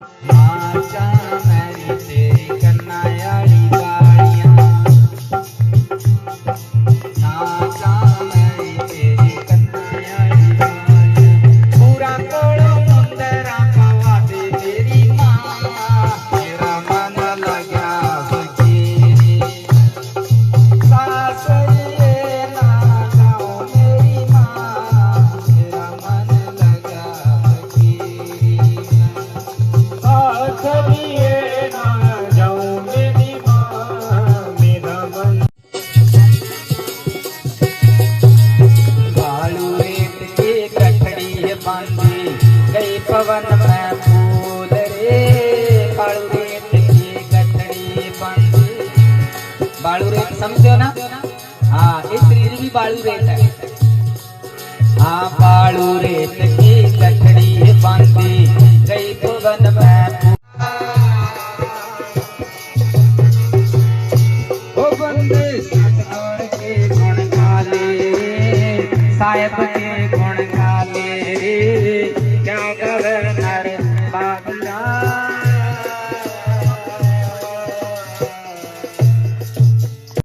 नाचा मेरी तेरी कन्नायाड़ी गाड़ियाँ, नाचा मेरी तेरी कन्नायाड़ी गाड़ियाँ। पूरा कोड़ो मुंदरा पावा दे मेरी माँ, मेरा मन लगा फकीरी। सासरिये ना जाओ मेरी माँ, मेरा मन लगा फकीरी। सासरिये ना जाऊं मेरी माँ, मेरा मन। बालू रेत की कठड़ी है बांधी गई पवन में फूल रे, बालू रेत की कठड़ी बांधी। बालू रेत समझो ना? हाँ, ये शरीर भी बालू रेत है। हाँ, बालू रेत की कठड़ी है बांधी गई पवन में फूल। ओ बंदे सतगुण के गुण गाले, साहिब के गुण